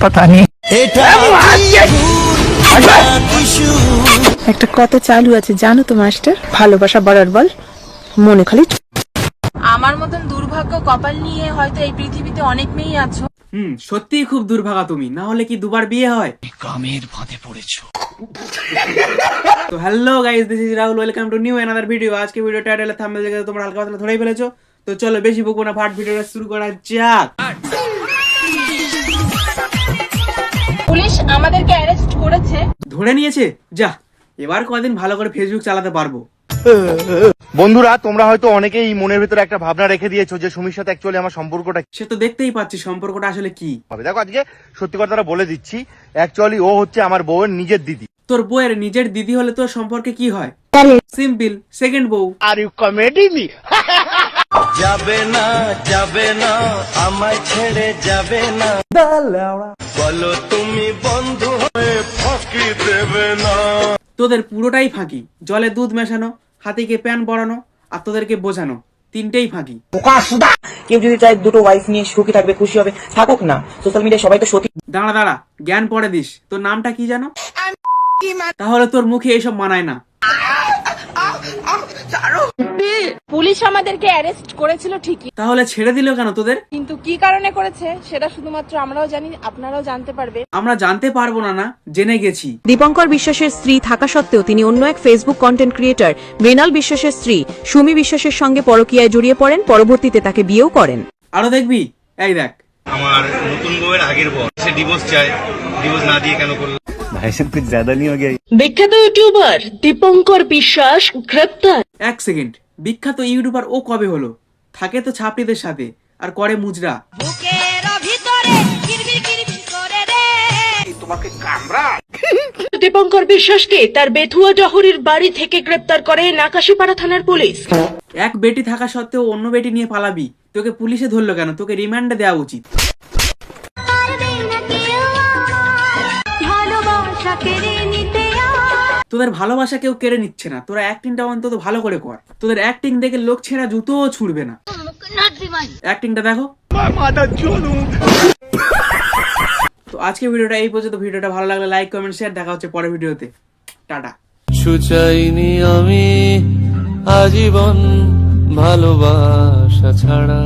पता नहीं। একটা কথা চালু আছে জানো তো মাস্টার, ভালোবাসা বাড়ার বল মনে খালি। আমার মতন দুর্ভাগ্য কপাল নিয়ে হয়তো এই পৃথিবীতে অনেক মেয়েই আছো। সত্যিই খুব দুর্ভাগা তুমি, না হলে কি দুবার বিয়ে হয়? কামের ফাঁদে পড়েছো। তো hello guys, this is Rahul, welcome to new another video. আজকে ভিডিও টাইটেল আর থাম্বনেল দেখে তোমরা হালকা পাতলা ধরেই ফেলেছো। তো চলো বেশি বকবো না, ফাট ভিডিওটা শুরু করা যাক। পুলিশ আমাদেরকে অ্যারেস্ট করেছে। ধরে নিয়েছে? যা, এবার কদিন ভালো করে ফেসবুক চালাতে পারবো। বন্ধুরা, তোমরা হয়তো অনেকেই মনের ভিতরে একটা ভাবনা রেখে দিয়েছো যে সুমির সাথে অ্যাকচুয়ালি আমার সম্পর্কটা কি সে তো দেখতেই পাচ্ছি সম্পর্কটা আসলে কি হবে। দেখো, আজকে সত্যি কথাটা বলে দিচ্ছি, অ্যাকচুয়ালি ও হচ্ছে আমার বউয়ের নিজের দিদি। তোর বউয়ের নিজের দিদি হলে তোর সম্পর্কে কি হয়? সিম্পল, সেকেন্ড বউ। Are you comedy me? যাবে না যাবে না আমায় ছেড়ে যাবে না, বলো তুমি বন্ধু হয়ে ফাঁকি দেবে না। তোদের পুরোটাই ফাঁকি। জলে দুধ মেশানো, হাতিকে প্যান পরানো, আর তোদেরকে বোঝানো, তিনটেই ফাঁকি। কেউ যদি চায় দুটো ওয়াইফ নিয়ে সুখী থাকবে, খুশি হবে, থাকুক না। সোশ্যাল মিডিয়ায় সবাই তো সতী। দাঁড়া দাঁড়া, জ্ঞান পড়ে দিস। তোর নামটা কি জানো? তাহলে তোর মুখে এসব মানায় না। পুলিশ আমাদেরকে অ্যারেস্ট করেছিল ঠিকই, তাহলে ছেড়ে দিল কেন তোদের? কিন্তু কি কারণে করেছে সেটা শুধুমাত্র আমরাও জানি, আপনারাও জানতে পারবে। আমরা জানতে পারবো না, না জেনে গেছি। দীপঙ্কর বিশ্বাসের স্ত্রী থাকা সত্ত্বেও তিনি অন্য এক ফেসবুক কন্টেন্ট ক্রিয়েটর মৃণাল বিশ্বাসের স্ত্রী সুমি বিশ্বাসের সঙ্গে পরকীয়ায় জড়িয়ে পড়েন, পরবর্তীতে তাকে বিয়েও করেন। আরো দেখবি? এই দেখ, আমার নতুন বউয়ের আগের বউ, সে ডিভোর্স চায়, ডিভোর্স না দিয়ে কেন করলো? বিখ্যাত ইউটিউবার দীপঙ্কর বিশ্বাস গ্রেপ্তার। এক সেকেন্ড, বিখ্যাত ইউটিউবার ও কবে হলো? থাকে তো ছাপড়িদের সাথে আর করে মুজরা। দীপঙ্কর বিশ্বাসকে তার বেথুয়া জহরির বাড়ি থেকে গ্রেপ্তার করে নাকাশিপাড়া থানার পুলিশ। এক বেটি থাকা সত্ত্বেও অন্য বেটি নিয়ে পালাবি, তোকে পুলিশে ধরলো কেন? তোকে রিমান্ডে দেওয়া উচিত। তোদের ভালোবাসা কেউ কেড়ে নিচ্ছে না, তোরা অ্যাক্টিংটা অন্তত ভালো করে কর। তোদের অ্যাক্টিং দেখে লোক ছেঁড়া জুতোও ছুড়বে না। অ্যাক্টিংটা দেখো। তো আজকে ভিডিওটা এই পর্যন্ত। ভিডিওটা ভালো লাগলে লাইক, কমেন্ট, শেয়ার। দেখা হচ্ছে পরের ভিডিওতে। টাটা। চাইনি আমি আজীবন ভালোবাসা ছাড়া।